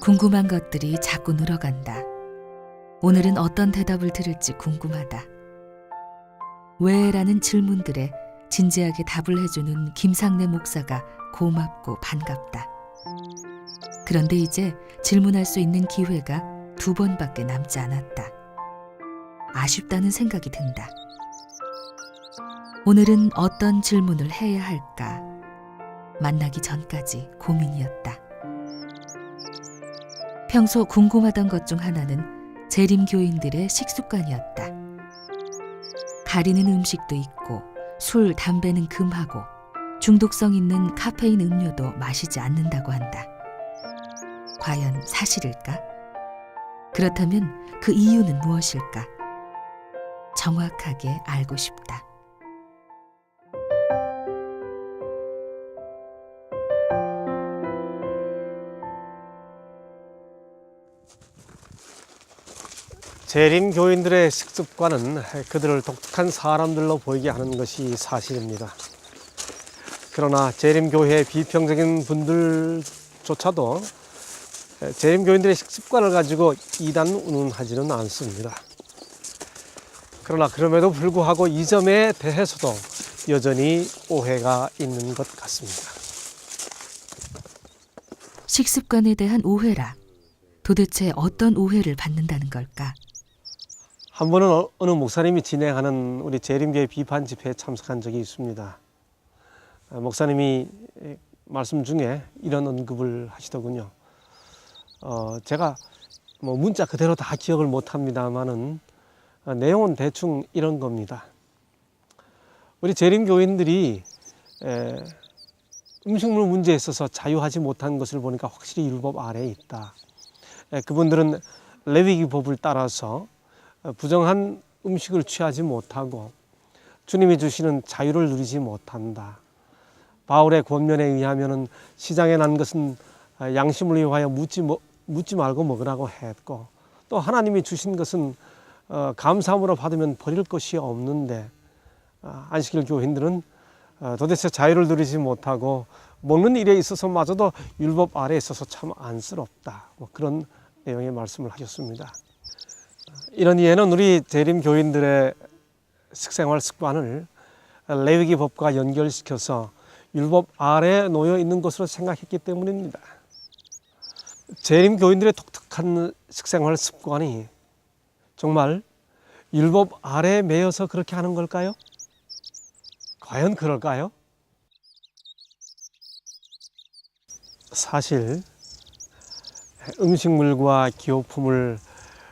궁금한 것들이 자꾸 늘어간다. 오늘은 어떤 대답을 들을지 궁금하다. 왜? 라는 질문들에 진지하게 답을 해주는 김상래 목사가 고맙고 반갑다. 그런데 이제 질문할 수 있는 기회가 2번밖에 남지 않았다. 아쉽다는 생각이 든다. 오늘은 어떤 질문을 해야 할까? 만나기 전까지 고민이었다. 평소 궁금하던 것 중 하나는 재림교인들의 식습관이었다. 가리는 음식도 있고 술, 담배는 금하고 중독성 있는 카페인 음료도 마시지 않는다고 한다. 과연 사실일까? 그렇다면 그 이유는 무엇일까? 정확하게 알고 싶다. 재림 교인들의 식습관은 그들을 독특한 사람들로 보이게 하는 것이 사실입니다. 그러나 재림 교회의 비평적인 분들조차도 재림 교인들의 식습관을 가지고 이단 운운하지는 않습니다. 그러나 그럼에도 불구하고 이 점에 대해서도 여전히 오해가 있는 것 같습니다. 식습관에 대한 오해라. 도대체 어떤 오해를 받는다는 걸까? 한 번은 어느 목사님이 진행하는 우리 재림교회 비판 집회에 참석한 적이 있습니다. 목사님이 말씀 중에 이런 언급을 하시더군요. 제가 문자 그대로 다 기억을 못합니다만은 내용은 대충 이런 겁니다. 우리 재림교인들이 음식물 문제에 있어서 자유하지 못한 것을 보니까 확실히 율법 아래에 있다. 그분들은 레위기 법을 따라서 부정한 음식을 취하지 못하고 주님이 주시는 자유를 누리지 못한다. 바울의 권면에 의하면 시장에 난 것은 양심을 위하여 묻지 말고 먹으라고 했고, 또 하나님이 주신 것은 감사함으로 받으면 버릴 것이 없는데 안식일 교인들은 도대체 자유를 누리지 못하고 먹는 일에 있어서마저도 율법 아래에 있어서 참 안쓰럽다. 그런 내용의 말씀을 하셨습니다. 이런 이해는 우리 재림 교인들의 식생활 습관을 레위기 법과 연결시켜서 율법 아래에 놓여 있는 것으로 생각했기 때문입니다. 재림 교인들의 독특한 식생활 습관이 정말 율법 아래에 매여서 그렇게 하는 걸까요? 과연 그럴까요? 사실 음식물과 기호품을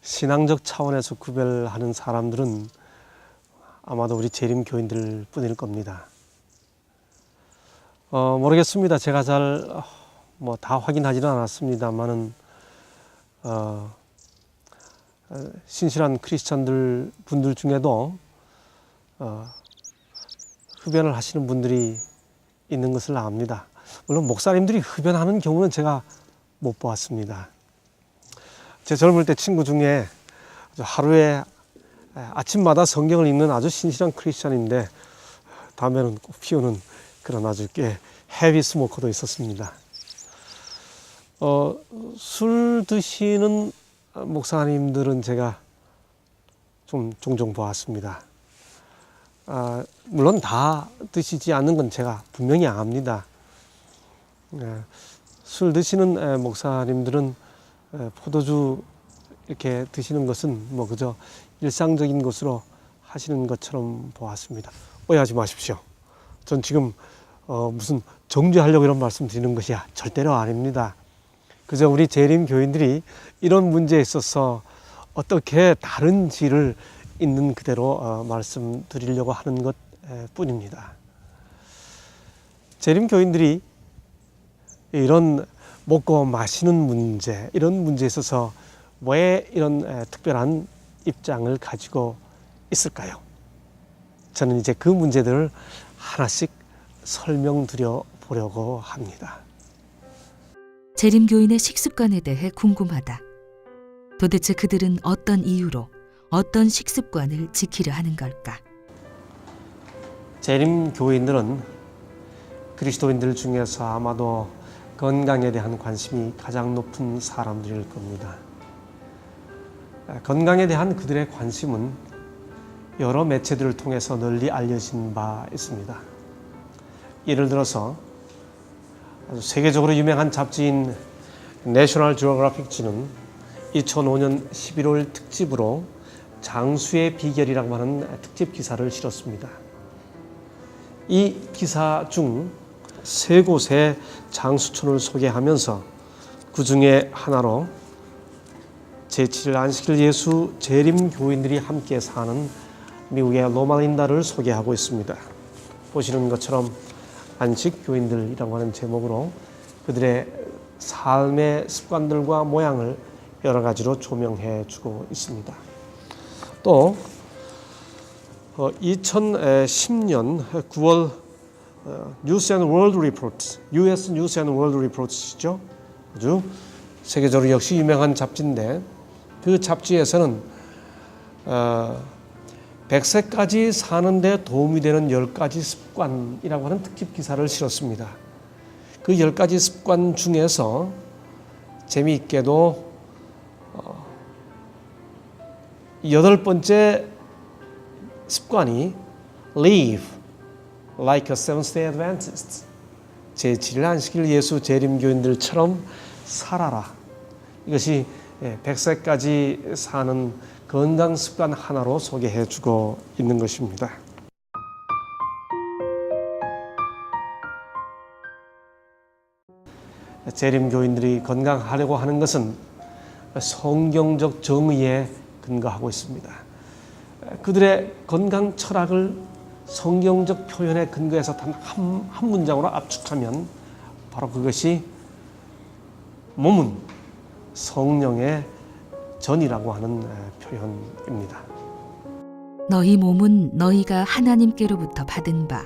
신앙적 차원에서 구별하는 사람들은 아마도 우리 재림 교인들 뿐일 겁니다. 모르겠습니다. 제가 잘 다 확인하지는 않았습니다만은 신실한 크리스찬들 분들 중에도 흡연을 하시는 분들이 있는 것을 압니다. 물론 목사님들이 흡연하는 경우는 제가 못 보았습니다. 제 젊을 때 친구 중에 하루에 아침마다 성경을 읽는 아주 신실한 크리스찬인데 담배는 꼭 피우는 그런 아주 꽤 헤비 스모커도 있었습니다. 술 드시는 목사님들은 제가 좀 종종 보았습니다. 물론 다 드시지 않는 건 제가 분명히 압니다. 술 드시는 목사님들은 포도주 이렇게 드시는 것은 그저 일상적인 것으로 하시는 것처럼 보았습니다. 오해하지 마십시오. 전 지금 무슨 정죄하려고 이런 말씀 드리는 것이 절대로 아닙니다. 그저 우리 재림 교인들이 이런 문제에 있어서 어떻게 다른지를 있는 그대로 말씀드리려고 하는 것 뿐입니다. 재림 교인들이 이런 먹고 마시는 문제, 이런 문제에 있어서 왜 이런 특별한 입장을 가지고 있을까요? 저는 이제 그 문제들을 하나씩 설명드려 보려고 합니다. 재림교인의 식습관에 대해 궁금하다. 도대체 그들은 어떤 이유로 어떤 식습관을 지키려 하는 걸까? 재림 교인들은 그리스도인들 중에서 아마도 건강에 대한 관심이 가장 높은 사람들일 겁니다. 건강에 대한 그들의 관심은 여러 매체들을 통해서 널리 알려진 바 있습니다. 예를 들어서 아주 세계적으로 유명한 잡지인 내셔널 지오그래픽지는 2005년 11월 특집으로 장수의 비결이라고 하는 특집 기사를 실었습니다. 이 기사 중 세 곳의 장수촌을 소개하면서 그 중에 하나로 제7일 안식일 예수 재림 교인들이 함께 사는 미국의 로마린다를 소개하고 있습니다. 보시는 것처럼 안식 교인들이라고 하는 제목으로 그들의 삶의 습관들과 모양을 여러 가지로 조명해 주고 있습니다. 또 2010년 9월 News and World Report, US News and World Report이죠. 아주 세계적으로 역시 유명한 잡지인데 그 잡지에서는 100세까지 사는데 도움이 되는 10가지 습관이라고 하는 특집 기사를 실었습니다. 그 10가지 습관 중에서 재미있게도 8번째 습관이 Live like a Seventh-day Adventist, 제7일 안식일 예수 재림교인들처럼 살아라. 이것이 100세까지 사는 건강 습관 하나로 소개해 주고 있는 것입니다. 재림교인들이 건강하려고 하는 것은 성경적 정의에 근거하고 있습니다. 그들의 건강 철학을 성경적 표현에 근거해서 단 한 문장으로 압축하면 바로 그것이 몸은 성령의 전이라고 하는 표현입니다. 너희 몸은 너희가 하나님께로부터 받은 바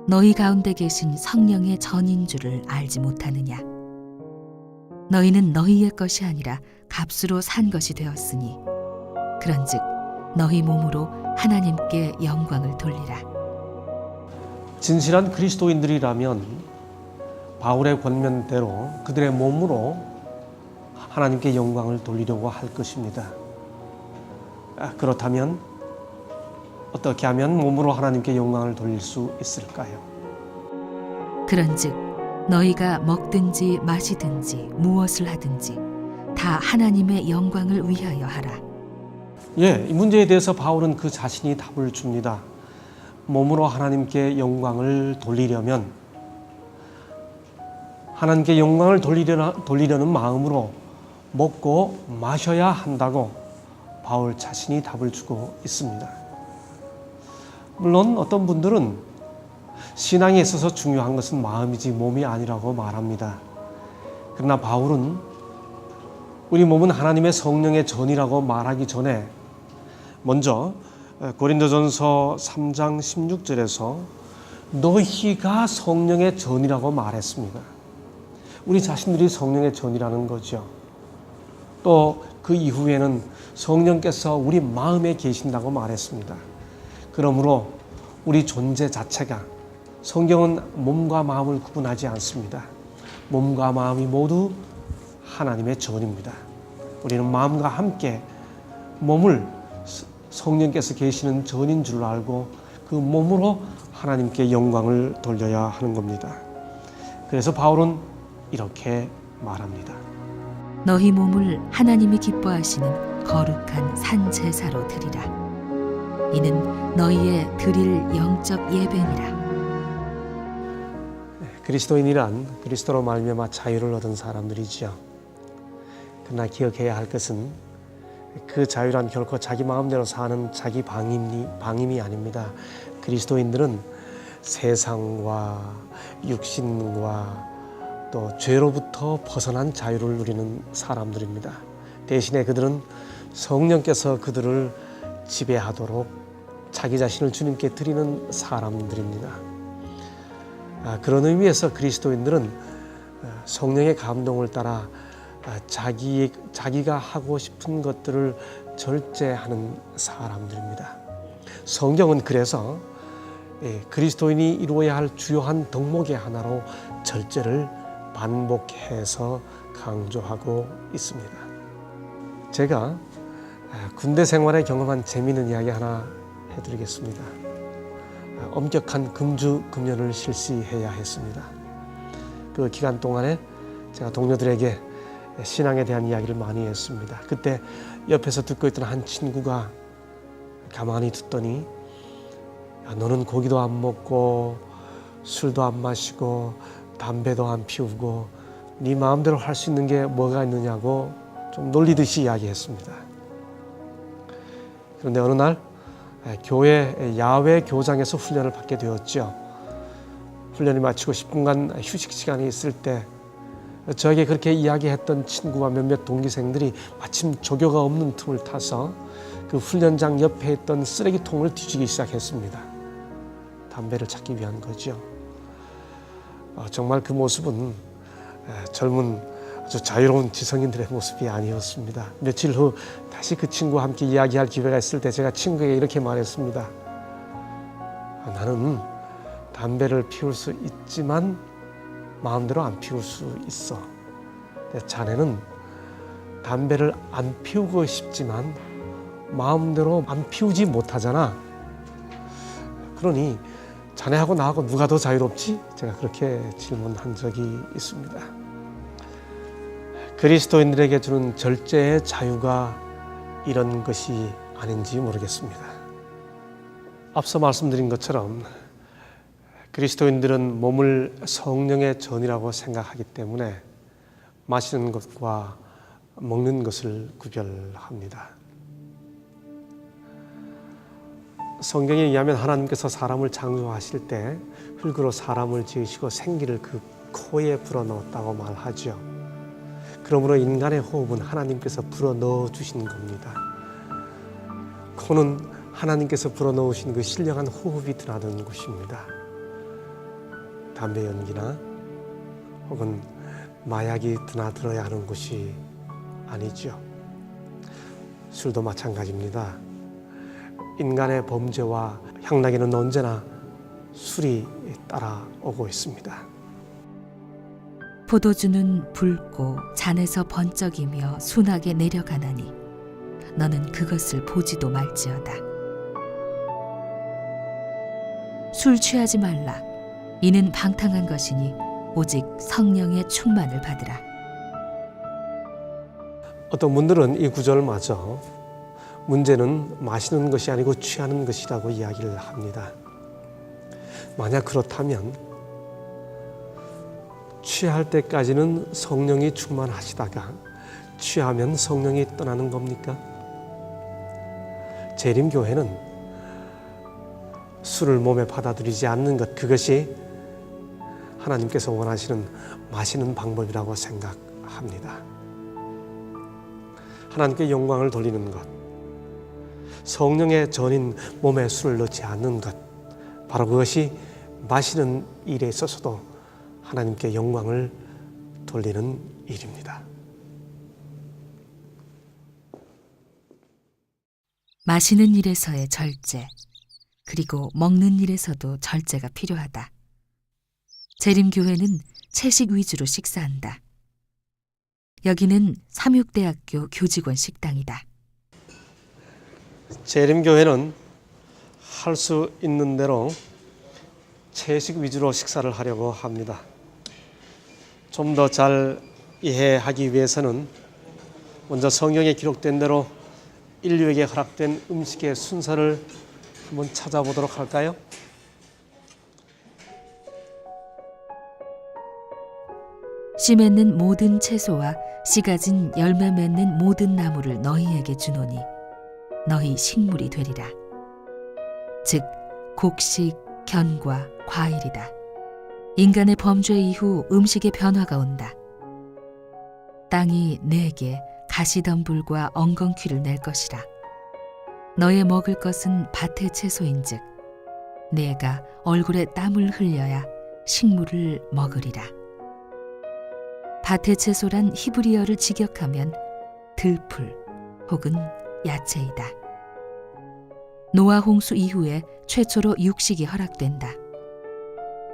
너희 가운데 계신 성령의 전인 줄을 알지 못하느냐. 너희는 너희의 것이 아니라 값으로 산 것이 되었으니 그런즉 너희 몸으로 하나님께 영광을 돌리라. 진실한 그리스도인들이라면 바울의 권면대로 그들의 몸으로 하나님께 영광을 돌리려고 할 것입니다. 그렇다면 어떻게 하면 몸으로 하나님께 영광을 돌릴 수 있을까요? 그런즉 너희가 먹든지 마시든지 무엇을 하든지 다 하나님의 영광을 위하여 하라. 이 문제에 대해서 바울은 그 자신이 답을 줍니다. 몸으로 하나님께 영광을 돌리려면 하나님께 영광을 돌리려는 마음으로 먹고 마셔야 한다고 바울 자신이 답을 주고 있습니다. 물론 어떤 분들은 신앙에 있어서 중요한 것은 마음이지 몸이 아니라고 말합니다. 그러나 바울은 우리 몸은 하나님의 성령의 전이라고 말하기 전에 먼저 고린도전서 3장 16절에서 너희가 성령의 전이라고 말했습니다. 우리 자신들이 성령의 전이라는 거죠. 또 그 이후에는 성령께서 우리 마음에 계신다고 말했습니다. 그러므로 우리 존재 자체가 성경은 몸과 마음을 구분하지 않습니다. 몸과 마음이 모두 하나님의 전입니다. 우리는 마음과 함께 몸을 성령께서 계시는 전인 줄 알고 그 몸으로 하나님께 영광을 돌려야 하는 겁니다. 그래서 바울은 이렇게 말합니다. 너희 몸을 하나님이 기뻐하시는 거룩한 산 제사로 드리라. 이는 너희의 드릴 영적 예배니라. 그리스도인이란 그리스도로 말미암아 자유를 얻은 사람들이지요. 그러나 기억해야 할 것은 그 자유란 결코 자기 마음대로 사는 자기 방임이 아닙니다. 그리스도인들은 세상과 육신과 또 죄로부터 벗어난 자유를 누리는 사람들입니다. 대신에 그들은 성령께서 그들을 지배하도록 자기 자신을 주님께 드리는 사람들입니다. 그런 의미에서 그리스도인들은 성령의 감동을 따라 자기가 하고 싶은 것들을 절제하는 사람들입니다. 성경은 그래서 그리스도인이 이루어야 할 주요한 덕목의 하나로 절제를 반복해서 강조하고 있습니다. 제가 군대 생활에 경험한 재미있는 이야기 하나 해드리겠습니다. 엄격한 금주 금연을 실시해야 했습니다. 그 기간 동안에 제가 동료들에게 신앙에 대한 이야기를 많이 했습니다. 그때 옆에서 듣고 있던 한 친구가 가만히 듣더니 야, 너는 고기도 안 먹고 술도 안 마시고 담배도 안 피우고 네 마음대로 할 수 있는 게 뭐가 있느냐고 좀 놀리듯이 이야기했습니다. 그런데 어느 날 교회 야외 교장에서 훈련을 받게 되었죠. 훈련이 마치고 10분간 휴식 시간이 있을 때 저에게 그렇게 이야기했던 친구와 몇몇 동기생들이 마침 조교가 없는 틈을 타서 그 훈련장 옆에 있던 쓰레기통을 뒤지기 시작했습니다. 담배를 찾기 위한 거죠. 정말 그 모습은 젊은 아주 자유로운 지성인들의 모습이 아니었습니다. 며칠 후 다시 그 친구와 함께 이야기할 기회가 있을 때 제가 친구에게 이렇게 말했습니다. 나는 담배를 피울 수 있지만 마음대로 안 피울 수 있어. 자네는 담배를 안 피우고 싶지만 마음대로 안 피우지 못하잖아. 그러니 자네하고 나하고 누가 더 자유롭지? 제가 그렇게 질문한 적이 있습니다. 그리스도인들에게 주는 절제의 자유가 이런 것이 아닌지 모르겠습니다. 앞서 말씀드린 것처럼 그리스도인들은 몸을 성령의 전이라고 생각하기 때문에 마시는 것과 먹는 것을 구별합니다. 성경에 의하면 하나님께서 사람을 창조하실 때 흙으로 사람을 지으시고 생기를 그 코에 불어넣었다고 말하죠. 그러므로 인간의 호흡은 하나님께서 불어넣어 주신 겁니다. 코는 하나님께서 불어넣으신 그 신령한 호흡이 드나드는 곳입니다. 담배 연기나 혹은 마약이 드나들어야 하는 곳이 아니죠. 술도 마찬가지입니다. 인간의 범죄와 향락에는 언제나 술이 따라오고 있습니다. 포도주는 붉고 잔에서 번쩍이며 순하게 내려가나니 너는 그것을 보지도 말지어다. 술 취하지 말라. 이는 방탕한 것이니 오직 성령의 충만을 받으라. 어떤 분들은 이 구절마저 문제는 마시는 것이 아니고 취하는 것이라고 이야기를 합니다. 만약 그렇다면 취할 때까지는 성령이 충만하시다가 취하면 성령이 떠나는 겁니까? 재림교회는 술을 몸에 받아들이지 않는 것, 그것이 하나님께서 원하시는 마시는 방법이라고 생각합니다. 하나님께 영광을 돌리는 것, 성령의 전인 몸에 술을 넣지 않는 것, 바로 그것이 마시는 일에 있어서도 하나님께 영광을 돌리는 일입니다. 마시는 일에서의 절제, 그리고 먹는 일에서도 절제가 필요하다. 재림교회는 채식 위주로 식사한다. 여기는 삼육대학교 교직원 식당이다. 재림교회는 할 수 있는 대로 채식 위주로 식사를 하려고 합니다. 좀 더 잘 이해하기 위해서는 먼저 성경에 기록된 대로 인류에게 허락된 음식의 순서를 한번 찾아보도록 할까요? 씨 맺는 모든 채소와 씨가 진 열매 맺는 모든 나무를 너희에게 주노니 너희 식물이 되리라. 즉 곡식, 견과, 과일이다. 인간의 범죄 이후 음식의 변화가 온다. 땅이 내게 가시덤불과 엉겅퀴를 낼 것이라. 너의 먹을 것은 밭의 채소인즉 내가 얼굴에 땀을 흘려야 식물을 먹으리라. 밭의 채소란 히브리어를 직역하면 들풀 혹은 야채이다. 노아 홍수 이후에 최초로 육식이 허락된다.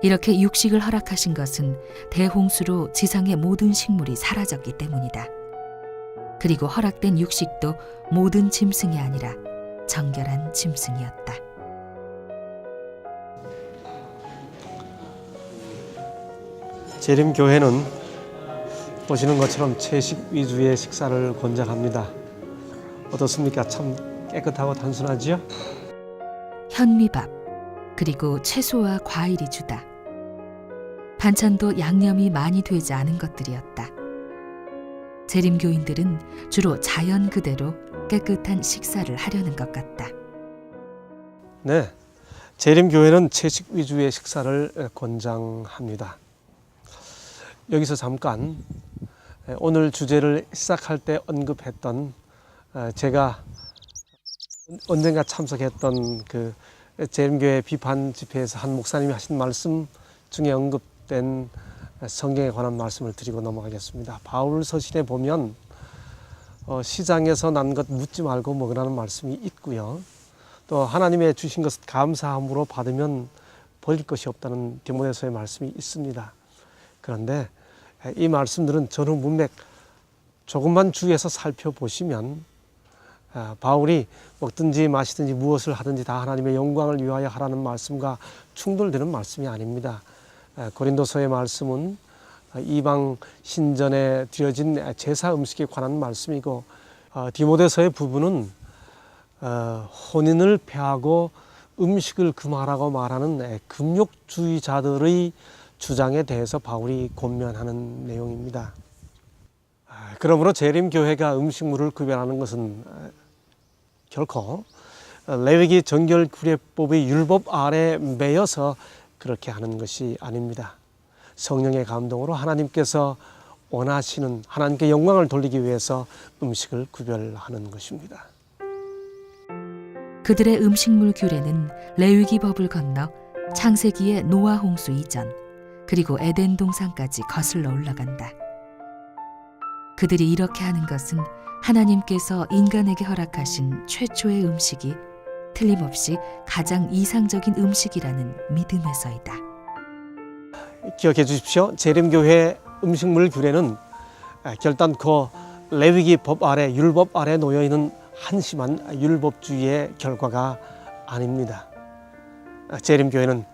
이렇게 육식을 허락하신 것은 대홍수로 지상의 모든 식물이 사라졌기 때문이다. 그리고 허락된 육식도 모든 짐승이 아니라 정결한 짐승이었다. 재림교회는 보시는 것처럼 채식 위주의 식사를 권장합니다. 어떻습니까? 참 깨끗하고 단순하지요? 현미밥, 그리고 채소와 과일이 주다. 반찬도 양념이 많이 되지 않은 것들이었다. 재림교인들은 주로 자연 그대로 깨끗한 식사를 하려는 것 같다. 네, 재림교회는 채식 위주의 식사를 권장합니다. 여기서 잠깐 오늘 주제를 시작할 때 언급했던 제가 언젠가 참석했던 그 재림교회 비판 집회에서 한 목사님이 하신 말씀 중에 언급된 성경에 관한 말씀을 드리고 넘어가겠습니다. 바울 서신에 보면 시장에서 난 것 묻지 말고 먹으라는 말씀이 있고요. 또 하나님의 주신 것을 감사함으로 받으면 버릴 것이 없다는 디모데서의 말씀이 있습니다. 그런데 이 말씀들은 전후 문맥 조금만 주의해서 살펴보시면 바울이 먹든지 마시든지 무엇을 하든지 다 하나님의 영광을 위하여 하라는 말씀과 충돌되는 말씀이 아닙니다. 고린도서의 말씀은 이방 신전에 드려진 제사 음식에 관한 말씀이고, 디모데서의 부분은 혼인을 폐하고 음식을 금하라고 말하는 금욕주의자들의 주장에 대해서 바울이 권면하는 내용입니다. 그러므로 재림교회가 음식물을 구별하는 것은 결코 레위기 정결구례법의 율법 아래 매여서 그렇게 하는 것이 아닙니다. 성령의 감동으로 하나님께서 원하시는, 하나님께 영광을 돌리기 위해서 음식을 구별하는 것입니다. 그들의 음식물 규례는 레위기 법을 건너 창세기의 노아 홍수 이전, 그리고 에덴 동산까지 거슬러 올라간다. 그들이 이렇게 하는 것은 하나님께서 인간에게 허락하신 최초의 음식이 틀림없이 가장 이상적인 음식이라는 믿음에서이다. 기억해 주십시오. 재림교회 음식물 규례는 결단코 레위기 법 아래, 율법 아래 놓여 있는 한심한 율법주의의 결과가 아닙니다. 재림교회는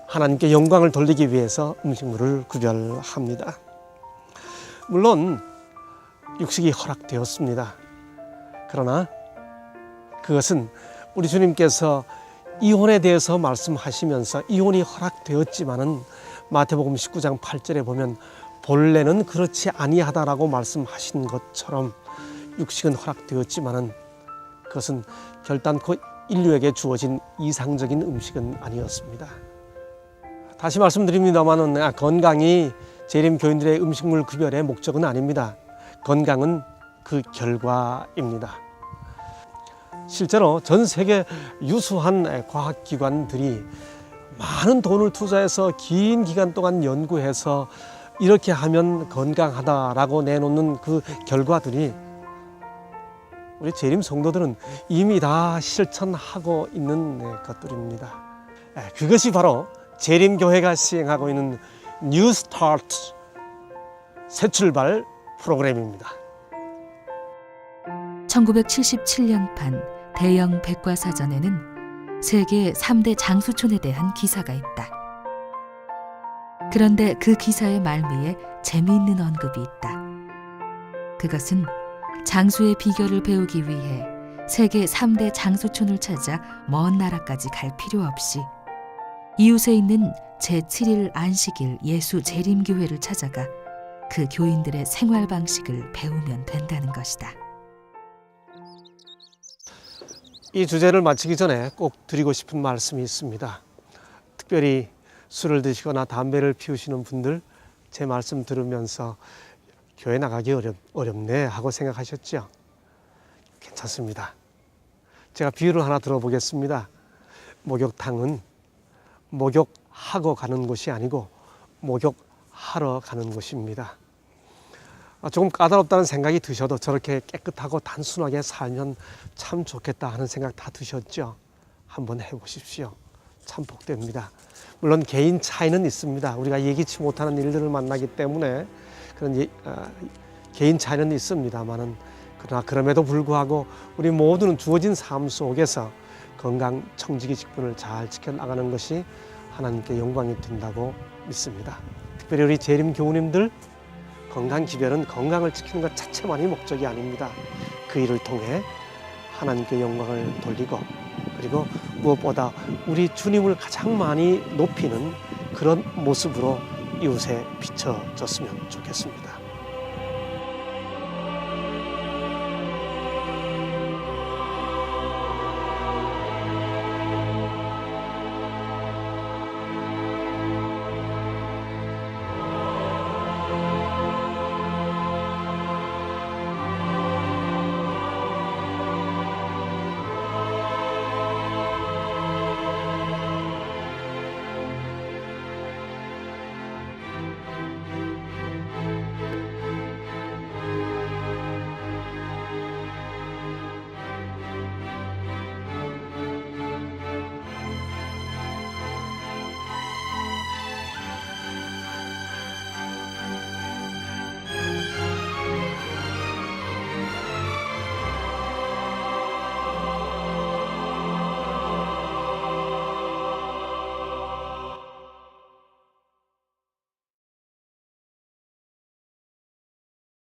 하나님께 영광을 돌리기 위해서 음식물을 구별합니다. 물론 육식이 허락되었습니다. 그러나 그것은 우리 주님께서 이혼에 대해서 말씀하시면서 이혼이 허락되었지만은 마태복음 19장 8절에 보면 본래는 그렇지 아니하다라고 말씀하신 것처럼 육식은 허락되었지만은 그것은 결단코 인류에게 주어진 이상적인 음식은 아니었습니다. 다시 말씀드립니다만은 건강이 재림 교인들의 음식물 구별의 목적은 아닙니다. 건강은 그 결과입니다. 실제로 전 세계 유수한 과학기관들이 많은 돈을 투자해서 긴 기간 동안 연구해서 이렇게 하면 건강하다라고 내놓는 그 결과들이 우리 재림 성도들은 이미 다 실천하고 있는 것들입니다. 그것이 바로 재림교회가 시행하고 있는 뉴 스타트, 새 출발 프로그램입니다. 1977년판 대형 백과사전에는 세계 3대 장수촌에 대한 기사가 있다. 그런데 그 기사의 말미에 재미있는 언급이 있다. 그것은 장수의 비결을 배우기 위해 세계 3대 장수촌을 찾아 먼 나라까지 갈 필요 없이 이웃에 있는 제7일 안식일 예수 재림교회를 찾아가 그 교인들의 생활 방식을 배우면 된다는 것이다. 이 주제를 마치기 전에 꼭 드리고 싶은 말씀이 있습니다. 특별히 술을 드시거나 담배를 피우시는 분들, 제 말씀 들으면서 교회 나가기 어렵네 하고 생각하셨죠? 괜찮습니다. 제가 비유를 하나 들어보겠습니다. 목욕탕은 목욕하고 가는 곳이 아니고 목욕하러 가는 곳입니다. 조금 까다롭다는 생각이 드셔도 저렇게 깨끗하고 단순하게 살면 참 좋겠다 하는 생각 다 드셨죠? 한번 해보십시오. 참 복됩니다. 물론 개인 차이는 있습니다. 우리가 예기치 못하는 일들을 만나기 때문에 그런 개인 차이는 있습니다만은, 그러나 그럼에도 불구하고 우리 모두는 주어진 삶 속에서 건강 청지기 직분을 잘 지켜나가는 것이 하나님께 영광이 된다고 믿습니다. 특별히 우리 재림 교우님들, 건강 기별은 건강을 지키는 것 자체만이 목적이 아닙니다. 그 일을 통해 하나님께 영광을 돌리고, 그리고 무엇보다 우리 주님을 가장 많이 높이는 그런 모습으로 이웃에 비춰졌으면 좋겠습니다.